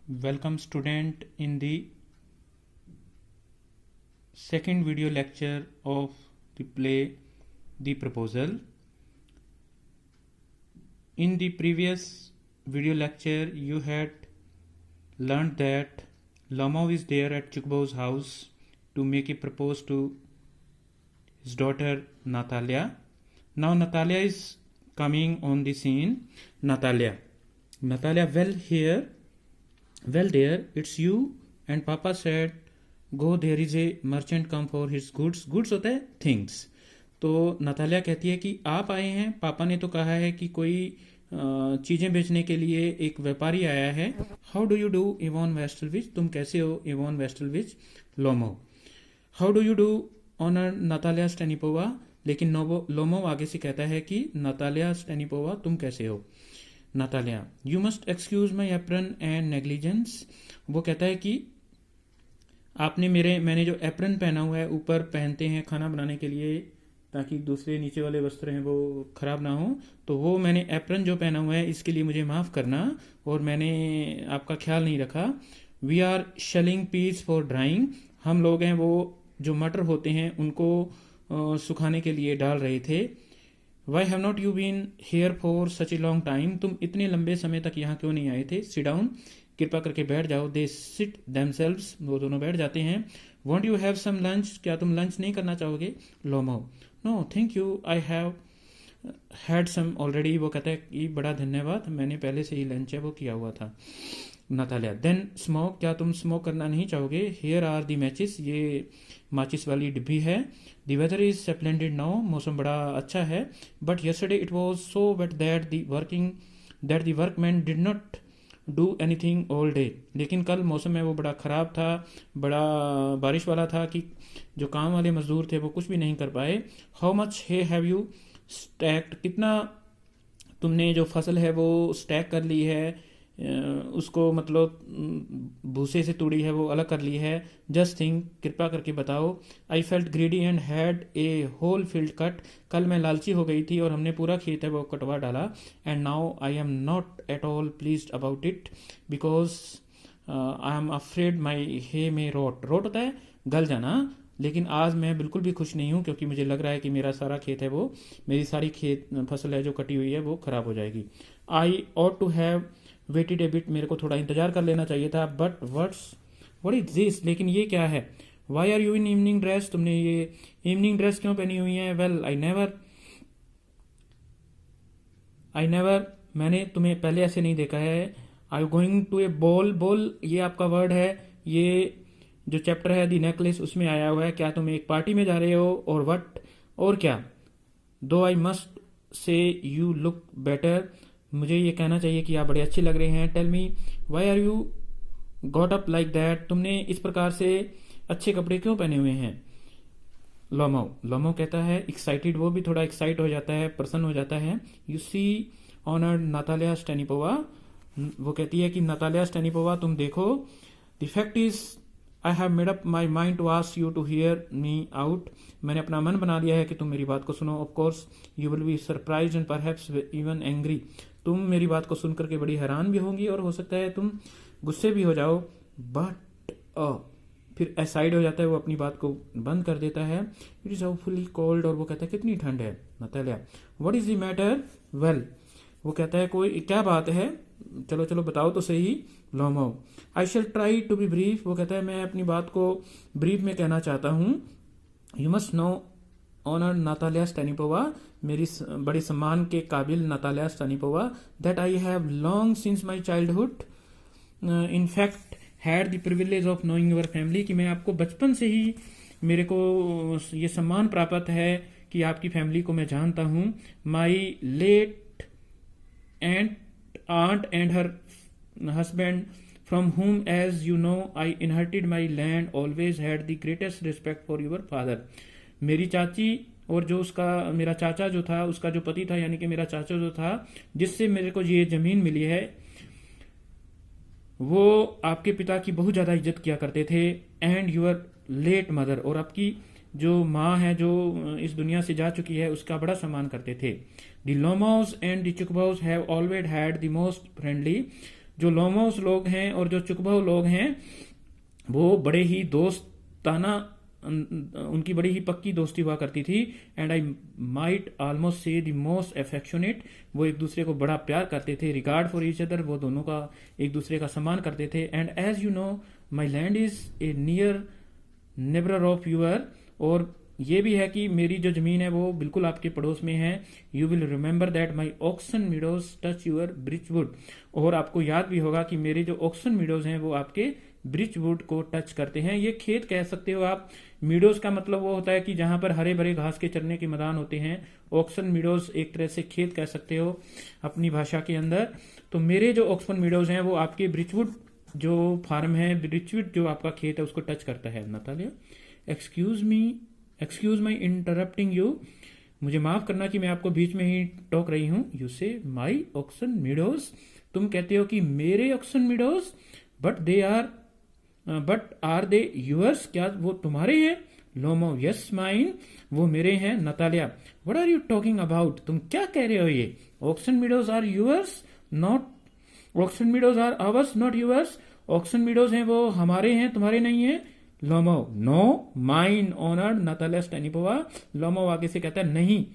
Welcome student in the second video lecture of the play The Proposal. In the previous video lecture you had learned that Lomov is there at Chukbo's house to make a propose to his daughter Natalia. Now Natalia is coming on the scene. Natalia, well there, it's you. And Papa said, go, there is a merchant come for his goods. Goods होता है things. तो Natalia कहती है कि आप आए हैं, पापा ने तो कहा है कि कोई चीज़ें बेचने के लिए एक व्यापारी आया है. How do you do Ivan Vassilyevich, तुम कैसे हो Ivan Vassilyevich. Lomov, how do you do honour Natalia Stepanovna. लेकिन लोमो आगे से कहता है कि नतालिया स्टेनिपोवा तुम कैसे हो. Natalia, you must excuse my apron and negligence. वो कहता है कि मैंने जो एप्रन पहना हुआ है, ऊपर पहनते हैं खाना बनाने के लिए ताकि दूसरे नीचे वाले वस्त्र हैं वो ख़राब ना हो, तो वो मैंने एप्रन जो पहना हुआ है इसके लिए मुझे माफ़ करना, और मैंने आपका ख्याल नहीं रखा. We are shelling peas for drying. हम लोग हैं वो जो मटर होते हैं उनको सुखाने के लिए डाल रहे थे. Why have not you been here for such a long time, तुम इतने लंबे समय तक यहाँ क्यों नहीं आए थे. सिट डाउन, कृपा करके बैठ जाओ. दे सिट देमसेल्व्स, वो दोनों बैठ जाते हैं. Won't you have some lunch, क्या तुम लंच नहीं करना चाहोगे. Lomov, no thank you, I have had some already. वो कहता है कि बड़ा धन्यवाद, मैंने पहले से ही लंच है वो किया हुआ था. नतालिया, देन स्मोक, क्या तुम स्मोक करना नहीं चाहोगे. हियर आर दी मैचिस, ये माचिस वाली डिब्बी है. The weather is splendid now, मौसम बड़ा अच्छा है. But yesterday it was so wet that the workmen did not do anything all day. लेकिन कल मौसम है वो बड़ा ख़राब था, बड़ा बारिश वाला था कि जो काम वाले मजदूर थे वो कुछ भी नहीं कर पाए. How much hay have you stacked, कितना तुमने जो फसल है वो स्टैक कर ली है, उसको मतलब भूसे से तोड़ी है वो अलग कर ली है. जस्ट थिंक, कृपा करके बताओ. I felt greedy and had a whole field cut, कल मैं लालची हो गई थी और हमने पूरा खेत है वो कटवा डाला. And now I am not at all pleased about it because I am afraid my hay may rot होता है गल जाना. लेकिन आज मैं बिल्कुल भी खुश नहीं हूँ क्योंकि मुझे लग रहा है कि मेरा सारा खेत है वो, मेरी सारी फसल है जो कटी हुई है वो ख़राब हो जाएगी. I ought to have waited a bit, मेरे को थोड़ा इंतजार कर लेना चाहिए था. बट व्हाट इज दिस, लेकिन ये क्या है. Why are you in evening dress, तुमने ये इवनिंग ड्रेस क्यों पहनी हुई है. वेल आई नेवर, मैंने तुम्हें पहले ऐसे नहीं देखा है. I going to a ball, ये आपका वर्ड है, ये जो चैप्टर है दी नेकलेस उसमें आया हुआ है. क्या तुम एक पार्टी में जा रहे हो, और वट, और क्या. दो I must say you look better, मुझे ये कहना चाहिए कि आप बड़े अच्छे लग रहे हैं. Tell me why are you got up like that, तुमने इस प्रकार से अच्छे कपड़े क्यों पहने हुए हैं. लोमो कहता है एक्साइटेड, वो भी थोड़ा एक्साइट हो जाता है, प्रसन्न हो जाता है. You see honoured Natalia Stepanovna, वो कहती है कि नतालिया स्टेनिपोवा तुम देखो. The fact is I have made up my mind to ask you to hear me out, मैंने अपना मन बना लिया है कि तुम मेरी बात को सुनो. Of course you will be surprise and perhaps even angry, तुम मेरी बात को सुनकर के बड़ी हैरान भी होंगी और हो सकता है तुम गुस्से भी हो जाओ. बट फिर असाइड हो जाता है, वो अपनी बात को बंद कर देता है. इट इज हाउफुली कोल्ड, और वो कहता है कितनी ठंड है. Natalia, what is the matter. Well, वो कहता है कोई क्या बात है, चलो बताओ तो सही. Lomov, I shall try to be brief, वो कहता है मैं अपनी बात को ब्रीफ में कहना चाहता हूँ. You must know honour Natalia Stepanovna, मेरी बड़ी सम्मान के काबिल Natalia Stepanovna, that I have long since my childhood in fact had the privilege of knowing your family, कि मैं आपको बचपन से ही मेरे को ये सम्मान प्राप्त है कि आपकी फैमिली को मैं जानता हूँ. My late and aunt and her husband, from whom as you know I inherited my land, always had the greatest respect for your father. मेरी चाची और जो उसका मेरा चाचा जो था, उसका जो पति था यानी कि मेरा चाचा जो था जिससे मेरे को ये जमीन मिली है, वो आपके पिता की बहुत ज़्यादा इज्जत किया करते थे. एंड यूर लेट मदर, और आपकी जो माँ है जो इस दुनिया से जा चुकी है उसका बड़ा सम्मान करते थे. The Lomovs and the Chubukovs have always had the most friendly, जो लोमोस लोग हैं और जो चुकभाव लोग हैं वो बड़े ही दोस्ताना, उनकी बड़ी ही पक्की दोस्ती हुआ करती थी। एंड आई माइट ऑलमोस्ट से द मोस्ट एफेक्शनेट, वो एक दूसरे को बड़ा प्यार करते थे। रिगार्ड फॉर ईच अदर, वो दोनों का एक दूसरे का सम्मान करते थे। And as you know my land is a near neighbour of your, और ये भी है कि मेरी जो जमीन है वो बिल्कुल आपके पड़ोस में है। You will remember that my Oxen Meadows touch your birchwood, और आपको याद भी होगा कि मेरे जो ऑक्सन मीडोज हैं वो आपके ब्रिचवुड को टच करते हैं। ये खेत कह सकते हो आप। मीडोज का मतलब वो होता है कि जहां पर हरे भरे घास के चरने के मैदान होते हैं। ऑक्सन मीडोज एक तरह से खेत कह सकते हो अपनी भाषा के अंदर। तो मेरे जो ऑक्सन मीडोज हैं वो आपके ब्रिचवुड जो फार्म है, ब्रिचवुड जो आपका खेत है उसको टच करता है। Natalia, excuse my interrupting you, मुझे माफ करना कि मैं आपको बीच में ही टोक रही हूं। यू से माई ऑक्सन मीडोज, तुम कहते हो कि मेरे Oxen Meadows, but are they yours, क्या वो तुम्हारे हैं? लोमो, यस माइन, वो मेरे हैं। Natalia, what are you talking about, तुम क्या कह रहे हो? ये Oxen Meadows are yours not, Oxen Meadows are ours not yours, Oxen Meadows हैं वो हमारे हैं तुम्हारे नहीं है। Lomov, no mine honoured Natalia Stepanovna, Lomov आगे से कहता है नहीं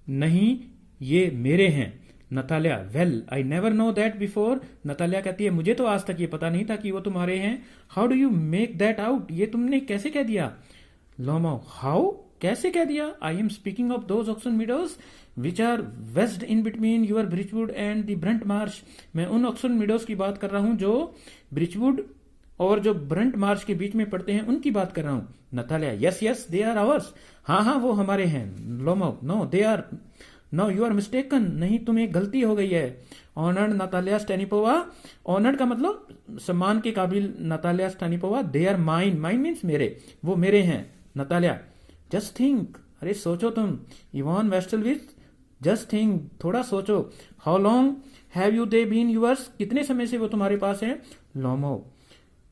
नहीं ये मेरे हैं। Natalia, well I never know that before, Natalia कहती है मुझे तो आज तक ये पता नहीं था कि वो तुम्हारे हैं। How do you make that out, ये तुमने कैसे कह दिया? लोमो, हाउ, कैसे कह दिया? I am speaking of those Oxen Meadows which are wedged in between your birchwood and the Burnt Marsh, मैं उन ऑक्सन मीडोज की बात कर रहा हूं जो ब्रिचवुड और जो ब्रंट मार्श के बीच में पड़ते हैं, उनकी बात कर रहा हूं। Natalia, yes yes they are ours, हाँ हाँ वो हमारे हैं। Lomov, no they are, no you are mistaken, नहीं तुम्हें गलती हो गई है। ऑनर्ड नतालिया स्टेनिपोवा, ऑनर्ड का मतलब सम्मान के काबिल Natalia Stepanovna, they are mine, mine means मेरे, वो मेरे हैं। नतालिया, जस्ट थिंक, अरे सोचो तुम। इवान वेस्टलविच, जस्ट थिंक, थोड़ा सोचो। How long have you they been yours, कितने समय से वो तुम्हारे पास है? लोमो,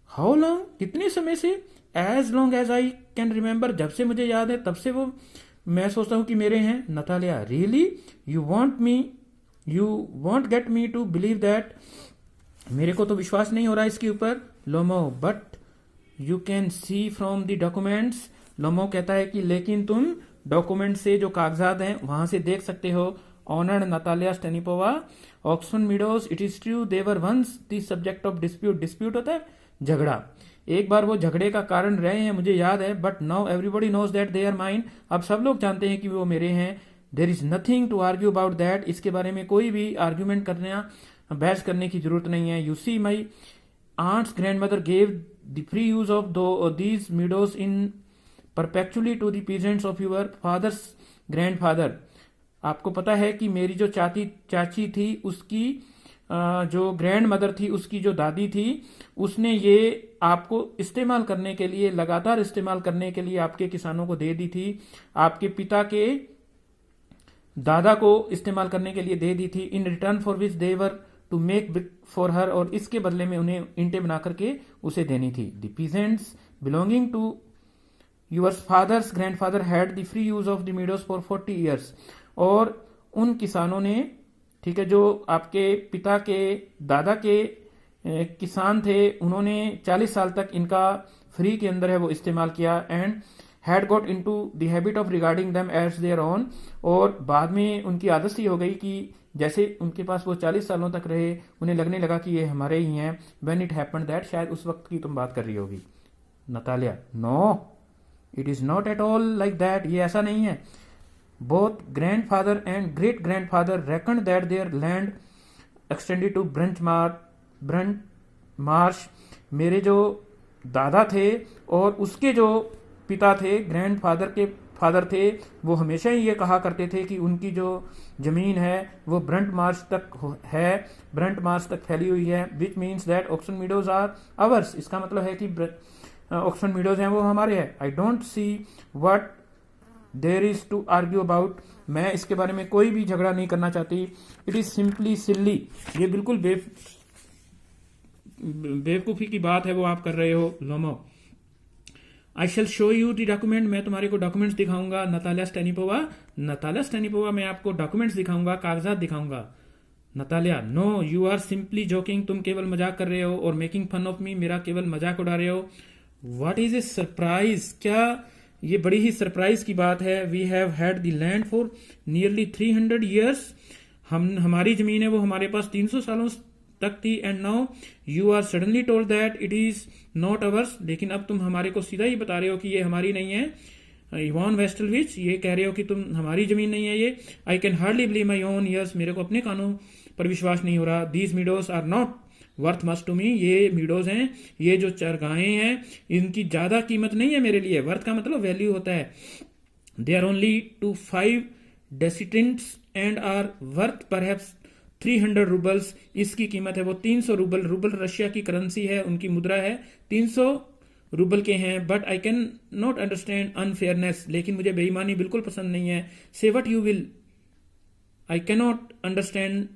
हाउ लॉन्ग, कितने समय से? As long as I can remember, जब से मुझे याद है तब से वो मैं सोचता हूं कि मेरे हैं। Natalia, really, you want get me to believe that, मेरे को तो विश्वास नहीं हो रहा इसके ऊपर। Lomov, but you can see from the documents, Lomov कहता है कि लेकिन तुम डॉक्यूमेंट से, जो कागजात हैं वहां से देख सकते हो। Honoured Natalia Stepanovna, Oxen Meadows, it is true they were once the subject of dispute, dispute होता है झगड़ा, एक बार वो झगड़े का कारण रहे हैं, मुझे याद है। But now everybody knows that they are mine, अब सब लोग जानते हैं कि वो मेरे हैं। There is nothing to argue about that, इसके बारे में कोई भी आर्ग्यूमेंट करने, बहस करने की जरूरत नहीं है। You see my aunt's grandmother gave the free use of these meadows in perpetually to the peasants of your father's grandfather, आपको पता है कि मेरी जो चाची थी उसकी जो ग्रैंड मदर थी, उसकी जो दादी थी, उसने ये आपको इस्तेमाल करने के लिए, लगातार इस्तेमाल करने के लिए आपके किसानों को दे दी थी। आपके पिता के दादा को इस्तेमाल करने के लिए दे दी थी। In return for which they were to make brick for her, और इसके बदले में उन्हें ईंटें बना करके उसे देनी थी। The peasants belonging to your father's grandfather had the free use of the meadows for 40 years, और उन किसानों ने, ठीक है, जो आपके पिता के दादा के किसान थे, उन्होंने 40 साल तक इनका फ्री के अंदर है वो इस्तेमाल किया। And had got into the habit of regarding them as their own, और बाद में उनकी आदत सी हो गई कि जैसे उनके पास वो 40 सालों तक रहे, उन्हें लगने लगा कि ये हमारे ही हैं। व्हेन इट हैपेंड दैट, शायद उस वक्त की तुम बात कर रही होगी। Natalia, no it is not at all like that, ये ऐसा नहीं है। Both grandfather and great grandfather reckoned that their land extended to Burnt Marsh, मेरे जो दादा थे और उसके जो पिता थे, ग्रैंडफादर के फादर थे, वो हमेशा ही ये कहा करते थे कि उनकी जो जमीन है वो ब्रंट मार्श तक है, ब्रंट मार्श तक फैली हुई है। Which means that Oxen Meadows are ours, इसका मतलब है कि ऑक्सन मीडोज हैं वो हमारे हैं। I don't see what there is to argue about, मैं इसके बारे में कोई भी झगड़ा नहीं करना चाहती। इट इज सिंपली सिल्ली, ये बिल्कुल बेवकूफी की बात है वो आप कर रहे हो। Lomov, I shall show you the document, मैं तुम्हारे को डॉक्यूमेंट्स दिखाऊंगा। नतालिया स्टेनिपोवा, मैं आपको डॉक्यूमेंट्स दिखाऊंगा, कागजात दिखाऊंगा। Natalia, no you are simply joking, तुम केवल मजाक कर रहे हो, और मेकिंग फन ऑफ मी, मेरा केवल मजाक उड़ा रहे हो। व्हाट इज ए सरप्राइज, क्या ये बड़ी ही सरप्राइज की बात है। We have had the land for nearly 300 years, हमारी जमीन है वो हमारे पास 300 सालों तक थी। And now you are suddenly told that it is not ours, लेकिन अब तुम हमारे को सीधा ही बता रहे हो कि ये हमारी नहीं है। इवान वेस्टलविच, ये कह रहे हो कि तुम हमारी जमीन नहीं है ये। I can hardly believe my own ears, मेरे को अपने कानों पर विश्वास नहीं हो रहा। These meadows are not worth much to me, ये मीडोज हैं, ये जो चरगाहें हैं, इनकी ज्यादा कीमत नहीं है मेरे लिए। वर्थ का मतलब वैल्यू होता है। They are only two 5 dessiatins and are worth perhaps 300 roubles, इसकी कीमत है वो 300 रूबल। रूबल रशिया की करेंसी है, उनकी मुद्रा है, 300 रूबल के हैं। But I can not understand unfairness, लेकिन मुझे बेईमानी बिल्कुल पसंद नहीं है। Say what you will, I cannot understand,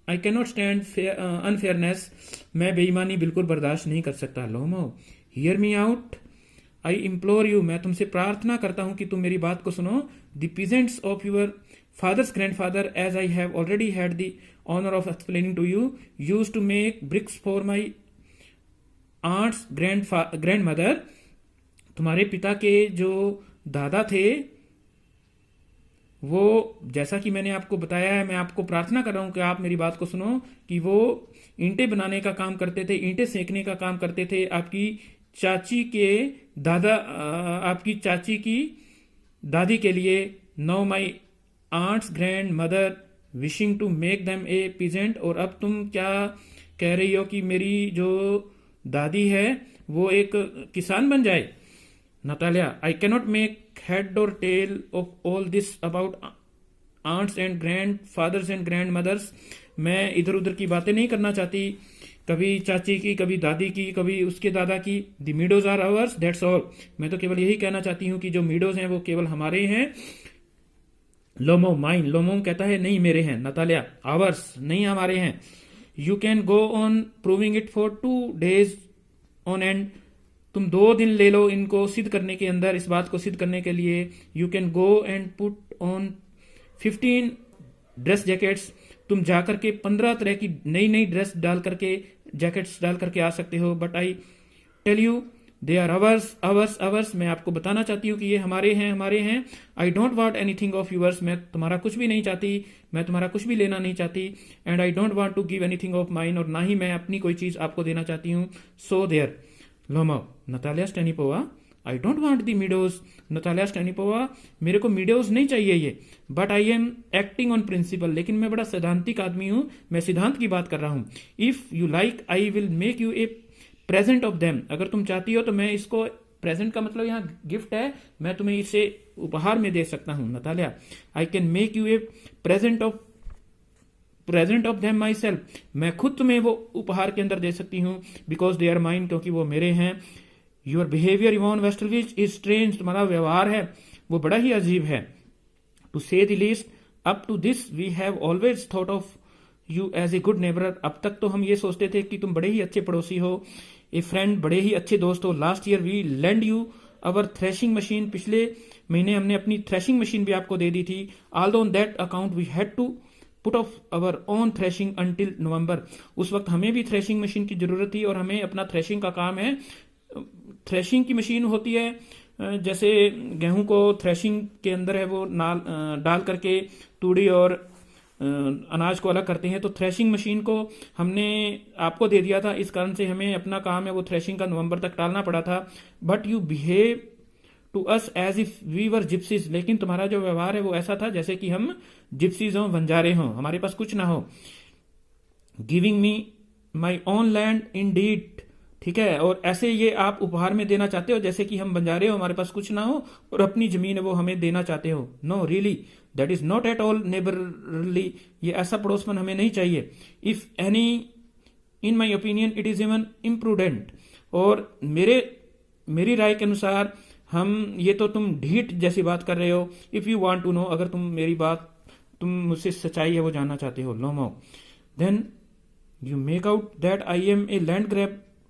I cannot stand unfairness, मैं बेईमानी बिल्कुल बर्दाश्त नहीं कर सकता। Lomov, hear me out, I implore you, मैं तुमसे प्रार्थना करता हूं कि तुम मेरी बात को सुनो। The peasants of your father's grandfather, as I have already had the honour of explaining to you, use to make bricks for my aunt's grandmother, तुम्हारे पिता के जो दादा थे वो, जैसा कि मैंने आपको बताया है, मैं आपको प्रार्थना कर रहा हूं कि आप मेरी बात को सुनो, कि वो ईंटें बनाने का काम करते थे, ईंटें सेकने का काम करते थे। आपकी चाची के दादा, आपकी चाची की दादी के लिए, now my aunt's grandmother wishing to make them a peasant, और अब तुम क्या कह रही हो कि मेरी जो दादी है वो एक किसान बन जाए। Natalia, I cannot make head or tail of all this about aunts and grandfathers and grandmothers, मैं इधर उधर की बातें नहीं करना चाहती, कभी चाची की, कभी दादी की, कभी उसके दादा की। The meadows are ours, that's all, मैं तो केवल यही कहना चाहती हूँ कि जो मीडोज हैं वो केवल हमारे हैं। लोमो, माइन, लोमो कहता है नहीं मेरे हैं। नतालिया, आवर्स, नहीं हमारे हैं। You can go on proving it for 2 days on and, तुम 2 दिन ले लो इनको सिद्ध करने के अंदर, इस बात को सिद्ध करने के लिए। You can go and put on 15 dress jackets, तुम जाकर के 15 तरह की नई नई ड्रेस डाल करके, जैकेट्स डाल करके आ सकते हो। But I tell you they are ours ours ours, मैं आपको बताना चाहती हूँ कि ये हमारे हैं, हमारे हैं। I don't want anything of yours, मैं तुम्हारा कुछ भी नहीं चाहती, मैं तुम्हारा कुछ भी लेना नहीं चाहती। And I don't want to give anything of mine, और ना ही मैं अपनी कोई चीज आपको देना चाहती हूँ। So there Lomov, Natalia Stepanovna, I don't want the meadows. Natalia Stepanovna, मेरे को मीडोज नहीं चाहिए ये। But I am acting on principle, लेकिन मैं बड़ा सैद्धांतिक आदमी हूं, मैं सिद्धांत की बात कर रहा हूं। If you like I will make U A present of them, अगर तुम चाहती हो तो मैं इसको, प्रेजेंट का मतलब यहाँ गिफ्ट है, मैं तुम्हें इसे उपहार में दे सकता हूं। Natalia, I can make U A present of them my self, मैं खुद तुम्हें वो उपहार के अंदर दे सकती हूँ। बिकॉज दे आर माइन, क्योंकि वो मेरे हैं। Your behaviour Ivan Vassilevitch is strange, तुम्हारा व्यवहार है वो बड़ा ही अजीब है। To say the least, up to this we have always thought of you as a good neighbour, अब तक तो हम ये सोचते थे कि तुम बड़े ही अच्छे पड़ोसी हो, ए फ्रेंड, बड़े ही अच्छे दोस्त हो। Last year we lend you our threshing machine, पिछले महीने हमने अपनी थ्रेशिंग मशीन भी आपको दे दी थी। Although on that account we had to put off our own threshing until November, उस वक्त हमें भी थ्रेशिंग मशीन की जरूरत थी, और हमें अपना थ्रेशिंग का काम है। थ्रेशिंग की मशीन होती है जैसे गेहूं को थ्रेशिंग के अंदर है वो नाल डाल करके तूड़ी और अनाज को अलग करते हैं, तो थ्रेशिंग मशीन को हमने आपको दे दिया था, इस कारण से हमें अपना काम है वो थ्रेशिंग का नवंबर तक टालना पड़ा था। But you behave to us as if we were gypsies, लेकिन तुम्हारा जो व्यवहार है वो ऐसा था जैसे कि हम जिप्सीज हों, बंजारे हों, हमारे पास कुछ ना हो। Giving me my own land indeed, ठीक है, और ऐसे ये आप उपहार में देना चाहते हो जैसे कि हम बंजारे हो, हमारे पास कुछ ना हो, और अपनी जमीन है वो हमें देना चाहते हो। No really, that is not at all neighbourly, ये ऐसा पड़ोसपन हमें नहीं चाहिए। If any, in my opinion it is even imprudent, और मेरी राय के अनुसार हम, ये तो तुम ढीठ जैसी बात कर रहे हो। If you want to know, अगर तुम मेरी बात, तुम मुझसे सच्चाई है वो जानना चाहते हो, Lomov, then you make out that I am a land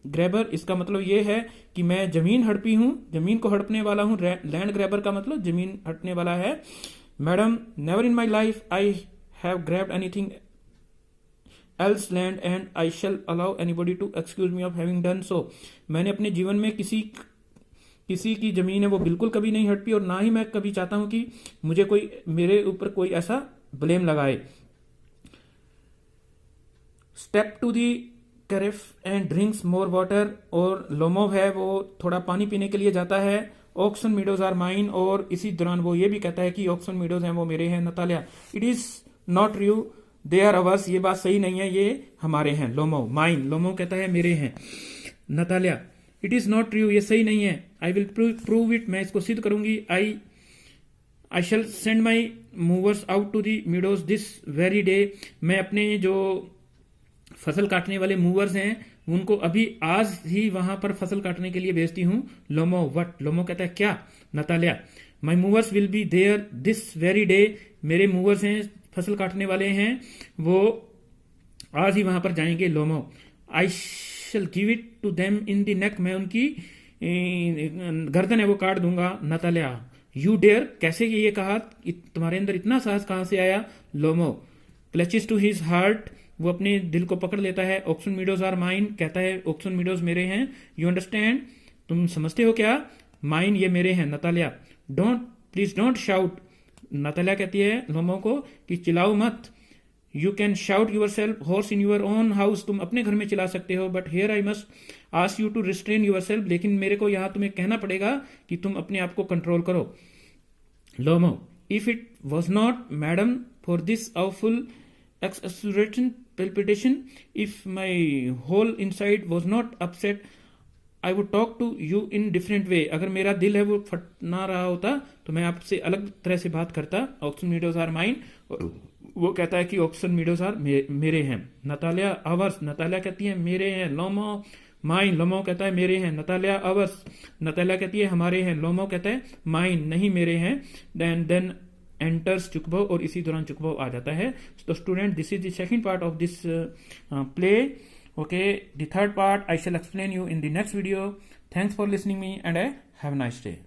grabber, इसका मतलब ये है कि मैं जमीन हड़पी हूं, जमीन को हड़पने वाला हूं। लैंड ग्रैबर का मतलब जमीन हड़पने वाला है। Madam, never in my life I have grabbed anything else land and I shall allow anybody to accuse me of having done so. मैंने अपने जीवन में किसी की जमीन है वो बिल्कुल कभी नहीं हड़पी और ना ही मैं कभी चाहता हूं कि मुझे कोई मेरे ऊपर कोई ऐसा ब्लेम लगाए. Step to the carafe and drinks more water. और लोमोव है वो थोड़ा पानी पीने के लिए जाता है. Oxen Meadows are mine. और इसी दौरान वो ये भी कहता है कि ऑक्सन मीडोज हैं वो मेरे हैं. Natalia, it is not true, they are ours. ये बात सही नहीं है, ये हमारे हैं. Lomov, mine. लोमोव कहता है मेरे हैं. Natalia, it is not true, ये सही नहीं है. आई विल प्रूव इट, मैं इसको सिद्ध करूंगी. I shall send my mowers out to the meadows this very day. मैं अपने जो फसल काटने वाले मूवर्स हैं उनको अभी आज ही वहां पर फसल काटने के लिए भेजती हूं. लोमो, व्हाट? लोमो कहता है क्या? Natalia, my mowers will be there this very day. मेरे मूवर्स हैं, फसल काटने वाले हैं, वो आज ही वहां पर जाएंगे. Lomov, I shall give it to them in the neck. मैं उनकी गर्दन है वो काट दूंगा. नतालिया, यू डेयर, कैसे ये कहा? तुम्हारे अंदर इतना साहस कहां से आया? लोमो, क्लचेस टू हिज हार्ट. वो अपने दिल को पकड़ लेता है. ऑक्सन मीडोज आर माइन, कहता है ऑक्सन मीडोज मेरे हैं. यू अंडरस्टैंड, तुम समझते हो क्या? माइन, ये मेरे हैं. Natalia, please don't shout. Natalia कहती है लोमो को कि चिल्लाओ मत. You can shout yourself hoarse in your own house. तुम अपने घर में चिल्ला सकते हो, but here I must ask you to restrain yourself. लेकिन मेरे को यहां तुम्हें कहना पड़ेगा कि तुम अपने आप को कंट्रोल करो. Lomov, if it was not madam for this awful exasperation palpitation, if my whole inside was not upset, I would talk to you in different way. अगर मेरा दिल है वो फट ना रहा होता तो मैं आपसे अलग तरह से बात करता. Oxen Meadows are mine. वो कहता है कि ऑक्सन मीडोज आर मेरे हैं. Natalia, hours. नतालिया कहती है मेरे हैं. लोमो, माइन. लोमो कहता है मेरे हैं. Natalia, hours. नतालिया कहती है हमारे हैं. लोमो कहता है माइन, नहीं मेरे हैं. देन एंटर्स चुकबो. और इसी दौरान चुकबो आ जाता है. तो student, this is the second part of this play. Okay, the third part I shall explain you in the next video. Thanks for listening me and have a nice day.